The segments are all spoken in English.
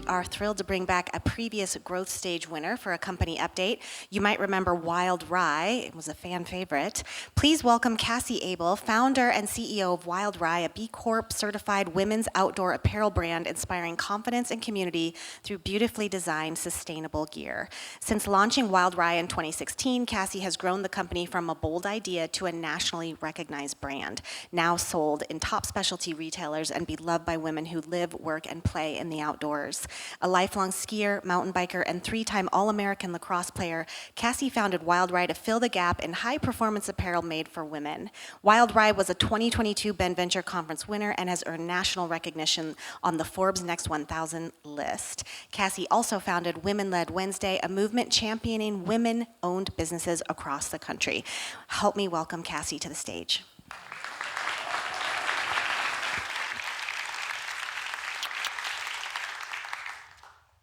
are thrilled to bring back a previous growth stage winner for a company update. You might remember Wild Rye. It was a fan favorite. Please welcome Cassie Abel, founder and CEO of Wild Rye, a B Corp certified women's outdoor apparel brand inspiring confidence and community through beautifully designed, sustainable gear. Since launching Wild Rye in 2016, Cassie has grown the company from a bold idea to a nationally recognized brand, now sold in top specialty retailers and beloved by women who live, work, and play in the outdoors. A lifelong skier, mountain biker, and three-time All-American lacrosse player, Cassie founded Wild Rye to fill the gap in high-performance apparel made for women. Wild Rye was a 2022 Ben Venture Conference winner and has earned national recognition on the Forbes Next 1000 list. Cassie also founded Women-Led Wednesday, a movement championing women-owned businesses across the country. Help me welcome Cassie to the stage.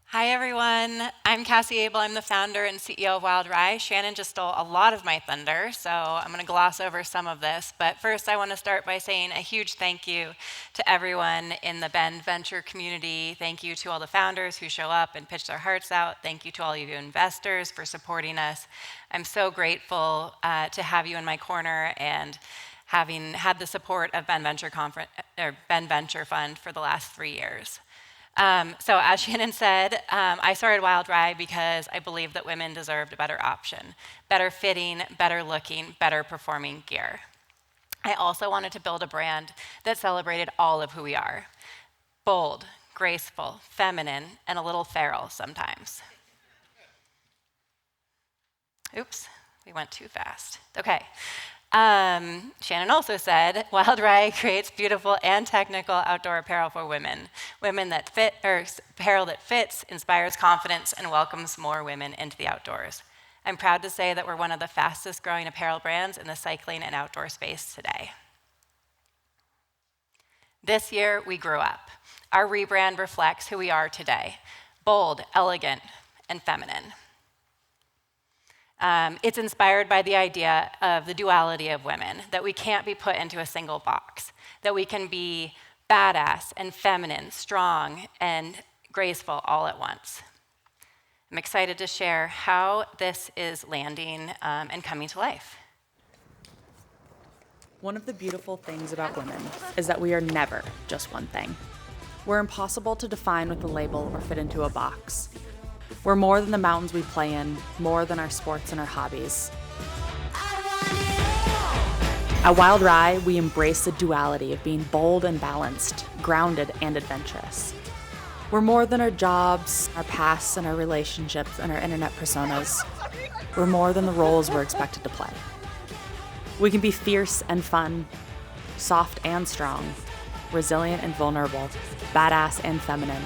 Hi everyone, I'm Cassie Abel. I'm the founder and CEO of Wild Rye. Shannon just stole a lot of my thunder, so I'm going to gloss over some of this. But first I want to start by saying a huge thank you to everyone in the Ben Venture community. Thank you to all the founders who show up and pitch their hearts out. Thank you to all of you investors for supporting us. I'm so grateful to have you in my corner and having had the support of Ben Venture Fund for the last 3 years. So as Shannon said, I started Wild Rye because I believed that women deserved a better option, better fitting, better looking, better performing gear. I also wanted to build a brand that celebrated all of who we are: bold, graceful, feminine, and a little feral sometimes. Oops, we went too fast. Okay. Shannon also said, Wild Rye creates beautiful and technical outdoor apparel for women. Apparel that fits, inspires confidence, and welcomes more women into the outdoors. I'm proud to say that we're one of the fastest growing apparel brands in the cycling and outdoor space today. This year, we grew up. Our rebrand reflects who we are today: bold, elegant, and feminine. It's inspired by the idea of the duality of women, that we can't be put into a single box, that we can be badass and feminine, strong and graceful all at once. I'm excited to share how this is landing and coming to life. One of the beautiful things about women is that we are never just one thing. We're impossible to define with a label or fit into a box. We're more than the mountains we play in, more than our sports and our hobbies. At Wild Rye, we embrace the duality of being bold and balanced, grounded and adventurous. We're more than our jobs, our pasts, and our relationships, and our internet personas. We're more than the roles we're expected to play. We can be fierce and fun, soft and strong, resilient and vulnerable, badass and feminine,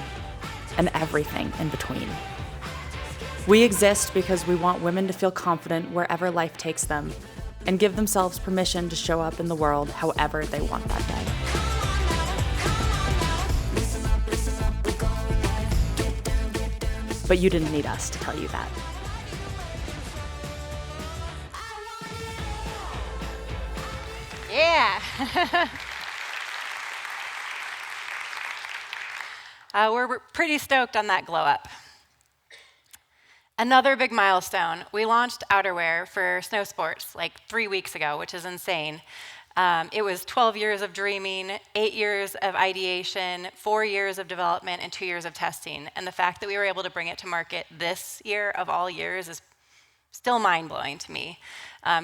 and everything in between. We exist because we want women to feel confident wherever life takes them and give themselves permission to show up in the world however they want that day. But you didn't need us to tell you that. Yeah. We're pretty stoked on that glow up. Another big milestone, we launched outerwear for snow sports like 3 weeks ago, which is insane. It was 12 years of dreaming, 8 years of ideation, 4 years of development, and 2 years of testing. And the fact that we were able to bring it to market this year of all years is still mind-blowing to me,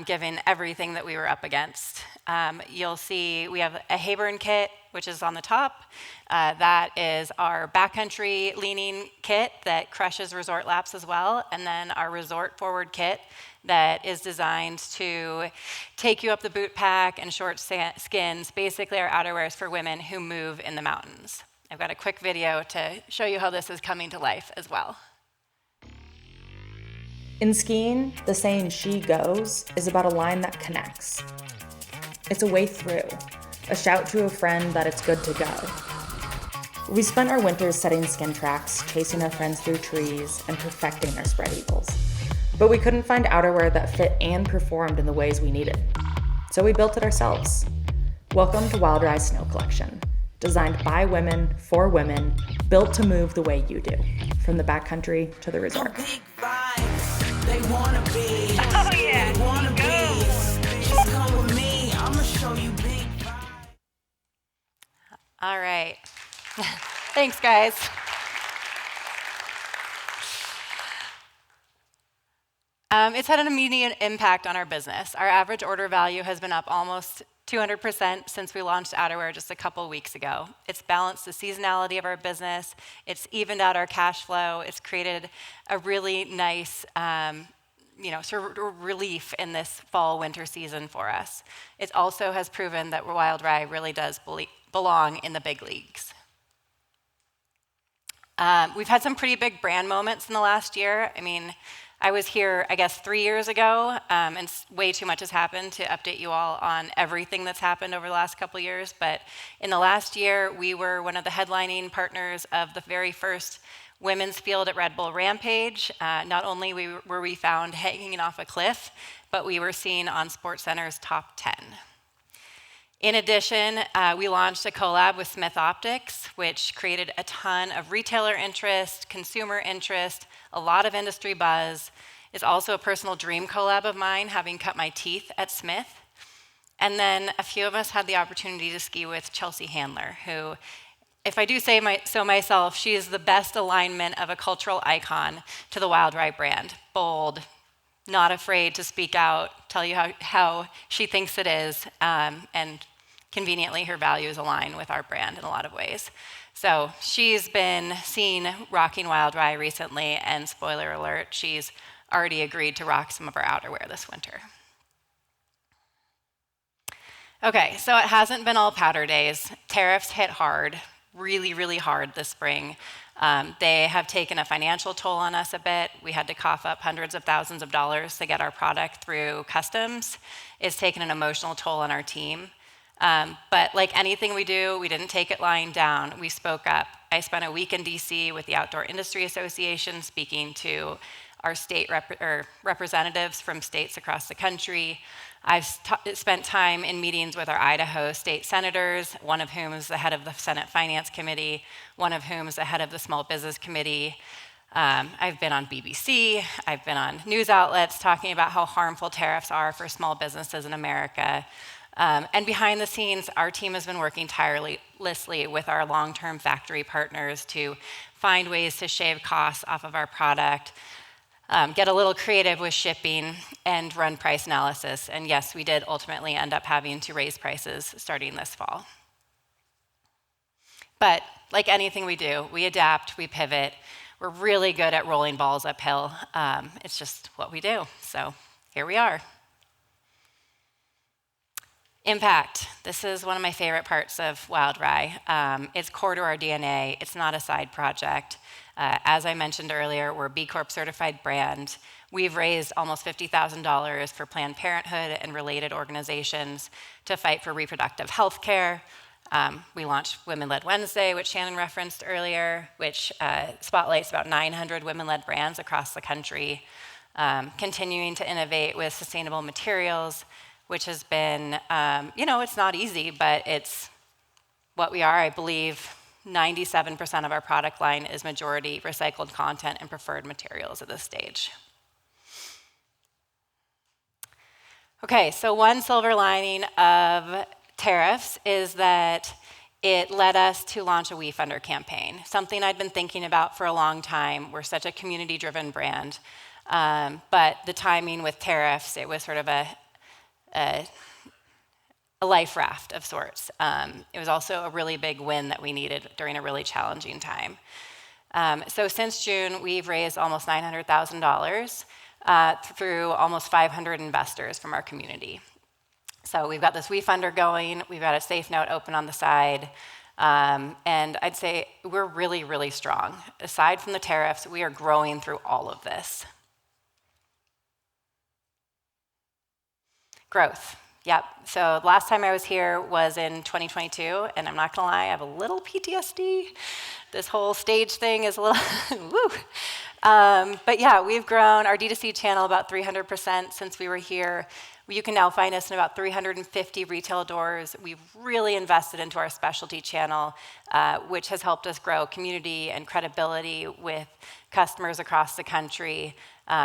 given everything that we were up against. You'll see we have a Hayburn kit, which is on the top. That is our backcountry leaning kit that crushes resort laps as well. And then our resort forward kit that is designed to take you up the boot pack and short skins. Basically our outerwear is for women who move in the mountains. I've got a quick video to show you how this is coming to life as well. In skiing, the saying "she goes" is about a line that connects. It's a way through, a shout to a friend that it's good to go. We spent our winters setting skin tracks, chasing our friends through trees, and perfecting our spread eagles. But we couldn't find outerwear that fit and performed in the ways we needed. So we built it ourselves. Welcome to Wild Rye Snow Collection, designed by women, for women, built to move the way you do, from the backcountry to the resort. They wanna be. Oh yeah. They wanna be. Just come with me. I'ma show you big vibes. All right. Thanks, guys. It's had an immediate impact on our business. Our average order value has been up almost 200% since we launched outerwear just a couple weeks ago. It's balanced the seasonality of our business. It's evened out our cash flow. It's created a really nice sort of relief in this fall-winter season for us. It also has proven that Wild Rye really does belong in the big leagues. We've had some pretty big brand moments in the last year. I mean, I was here, I guess, 3 years ago, and way too much has happened to update you all on everything that's happened over the last couple of years. But in the last year, we were one of the headlining partners of the very first women's field at Red Bull Rampage. Not only were we found hanging off a cliff, but we were seen on SportsCenter's top 10. In addition, we launched a collab with Smith Optics, which created a ton of retailer interest, consumer interest, a lot of industry buzz. It's also a personal dream collab of mine, having cut my teeth at Smith. And then a few of us had the opportunity to ski with Chelsea Handler, who, if I do say so myself, she is the best alignment of a cultural icon to the Wild Rye brand. Bold, not afraid to speak out, tell you how she thinks it is, and conveniently her values align with our brand in a lot of ways. So she's been seen rocking Wild Rye recently, and spoiler alert, she's already agreed to rock some of our outerwear this winter. Okay, so it hasn't been all powder days. Tariffs hit hard, really, really hard this spring. They have taken a financial toll on us a bit. We had to cough up hundreds of thousands of dollars to get our product through customs. It's taken an emotional toll on our team. But like anything we do, we didn't take it lying down. We spoke up. I spent a week in DC with the Outdoor Industry Association speaking to our state representatives from states across the country. I've spent time in meetings with our Idaho state senators, one of whom is the head of the Senate Finance Committee, one of whom is the head of the Small Business Committee. I've been on BVC, I've been on news outlets talking about how harmful tariffs are for small businesses in America. And behind the scenes, our team has been working tirelessly with our long-term factory partners to find ways to shave costs off of our product, get a little creative with shipping, and run price analysis. And yes, we did ultimately end up having to raise prices starting this fall. But like anything we do, we adapt, we pivot. We're really good at rolling balls uphill. It's just what we do. So here we are. Impact. This is one of my favorite parts of Wild Rye. It's core to our DNA. It's not a side project. As I mentioned earlier, we're a B Corp certified brand. We've raised almost $50,000 for Planned Parenthood and related organizations to fight for reproductive health care. We launched Women-Led Wednesday, which Shannon referenced earlier, which spotlights about 900 women-led brands across the country, continuing to innovate with sustainable materials, which has been, it's not easy, but it's what we are. I believe 97% of our product line is majority recycled content and preferred materials at this stage. Okay, so one silver lining of tariffs is that it led us to launch a WeFunder campaign, something I'd been thinking about for a long time. We're such a community-driven brand, but the timing with tariffs, it was sort of a life raft of sorts. It was also a really big win that we needed during a really challenging time. So since June, we've raised almost $900,000 through almost 500 investors from our community. So we've got this WeFunder going, we've got a Safe Note open on the side, and I'd say we're really, really strong. Aside from the tariffs, we are growing through all of this. Growth, yep. So the last time I was here was in 2022, and I'm not gonna lie, I have a little PTSD. This whole stage thing is a little, woo. But yeah, we've grown our D2C channel about 300% since we were here. You can now find us in about 350 retail doors. We've really invested into our specialty channel, which has helped us grow community and credibility with customers across the country.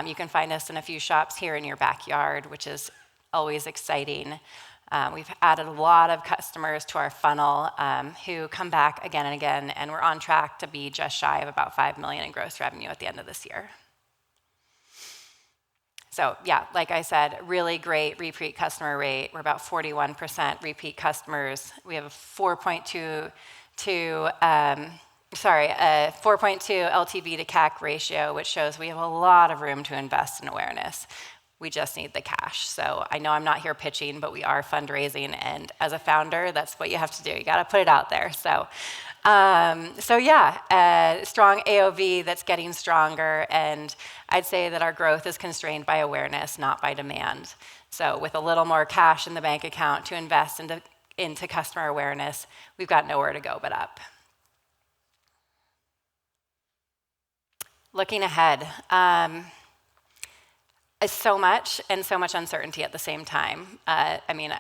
You can find us in a few shops here in your backyard, which is always exciting. We've added a lot of customers to our funnel who come back again and again, and we're on track to be just shy of about $5 million in gross revenue at the end of this year. So yeah, like I said, really great repeat customer rate. We're about 41% repeat customers. We have a 4.2 LTV to CAC ratio, which shows we have a lot of room to invest in awareness. We just need the cash. So I know I'm not here pitching, but we are fundraising, and as a founder, that's what you have to do. You got to put it out there. So strong AOV that's getting stronger, and I'd say that our growth is constrained by awareness, not by demand. So with a little more cash in the bank account to invest into customer awareness, we've got nowhere to go but up. Looking ahead, so much and so much uncertainty at the same time.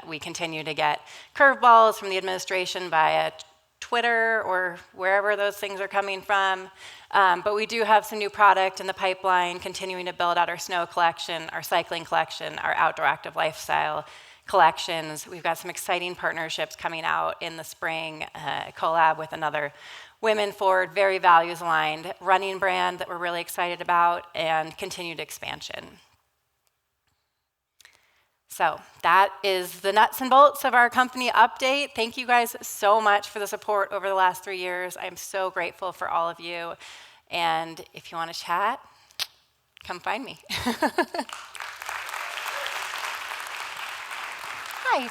We continue to get curveballs from the administration via Twitter or wherever those things are coming from. But we do have some new product in the pipeline, continuing to build out our snow collection, our cycling collection, our outdoor active lifestyle collections. We've got some exciting partnerships coming out in the spring, a collab with another women forward, very values aligned running brand that we're really excited about, and continued expansion. So that is the nuts and bolts of our company update. Thank you guys so much for the support over the last 3 years. I'm so grateful for all of you. And if you want to chat, come find me. Hi.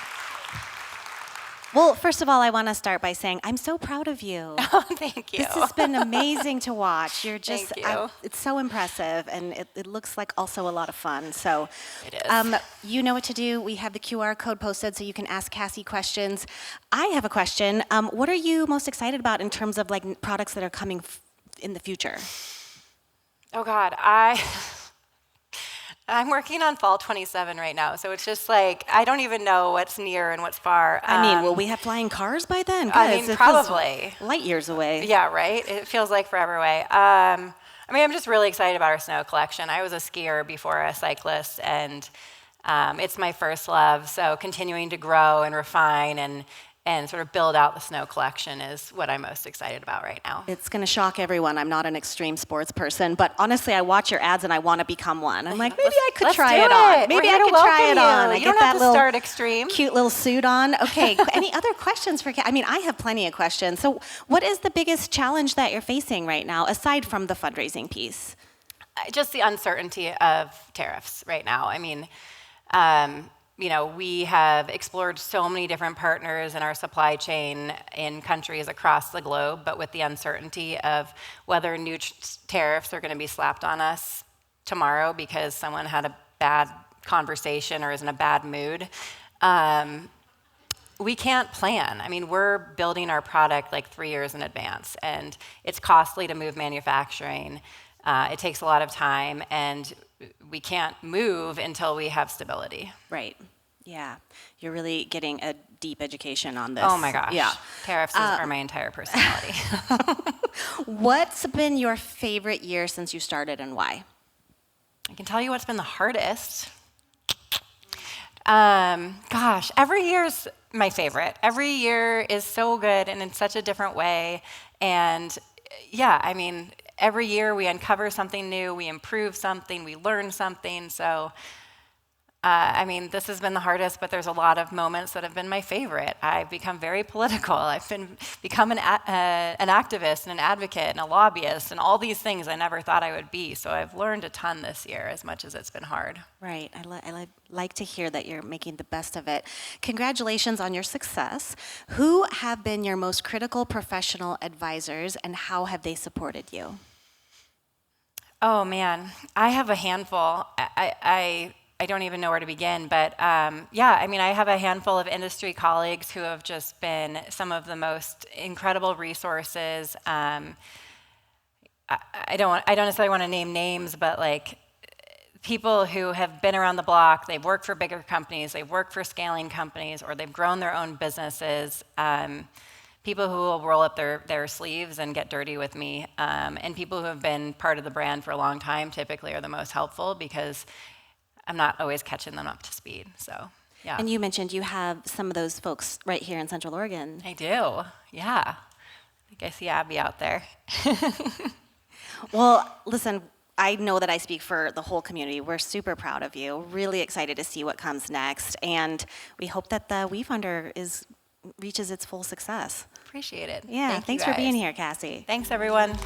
Well, first of all, I want to start by saying I'm so proud of you. Oh, thank you. This has been amazing to watch. You're just, Thank you. It's so impressive, and it looks like also a lot of fun. So, It is. you know what to do. We have the QR code posted so you can ask Cassie questions. I have a question. What are you most excited about in terms of like products that are coming in the future? Oh God, I'm working on fall 27 right now, so it's just like, I don't even know what's near and what's far. Will we have flying cars by then? Good. I mean, It feels probably. light years away. Yeah, right? It feels like forever away. I'm just really excited about our snow collection. I was a skier before a cyclist, and it's my first love, so continuing to grow and refine and sort of build out the snow collection is what I'm most excited about right now. It's going to shock everyone. I'm not an extreme sports person, but honestly, I watch your ads and I want to become one. I'm like, maybe I could try it on. Maybe I could try it on. You don't have to start extreme. Cute little suit on. Okay, any other questions for Cassie? I have plenty of questions. So what is the biggest challenge that you're facing right now, aside from the fundraising piece? Just the uncertainty of tariffs right now. We have explored so many different partners in our supply chain in countries across the globe, but with the uncertainty of whether new tariffs are going to be slapped on us tomorrow because someone had a bad conversation or is in a bad mood, we can't plan. We're building our product like 3 years in advance, and it's costly to move manufacturing. It takes a lot of time, and we can't move until we have stability. Right. Yeah. You're really getting a deep education on this. Oh my gosh. Yeah. Tariffs are my entire personality. What's been your favorite year since you started, and why? I can tell you what's been the hardest. Every year's my favorite. Every year is so good and in such a different way. And every year we uncover something new, we improve something, we learn something. So, this has been the hardest, but there's a lot of moments that have been my favorite. I've become very political. I've become an activist and an advocate and a lobbyist and all these things I never thought I would be. So I've learned a ton this year, as much as it's been hard. Right. I like to hear that you're making the best of it. Congratulations on your success. Who have been your most critical professional advisors, and how have they supported you? Oh man, I have a handful. I don't even know where to begin, but I have a handful of industry colleagues who have just been some of the most incredible resources. I don't necessarily want to name names, but like people who have been around the block, they've worked for bigger companies, they've worked for scaling companies, or they've grown their own businesses. People who will roll up their sleeves and get dirty with me, and people who have been part of the brand for a long time typically are the most helpful because I'm not always catching them up to speed. So, yeah. And you mentioned you have some of those folks right here in Central Oregon. I do, yeah. I think I see Abby out there. Well, listen, I know that I speak for the whole community. We're super proud of you, really excited to see what comes next, and we hope that the WeFunder reaches its full success. Appreciate it. Yeah, Thank you thanks for being guys. here, Cassie. Thanks, everyone.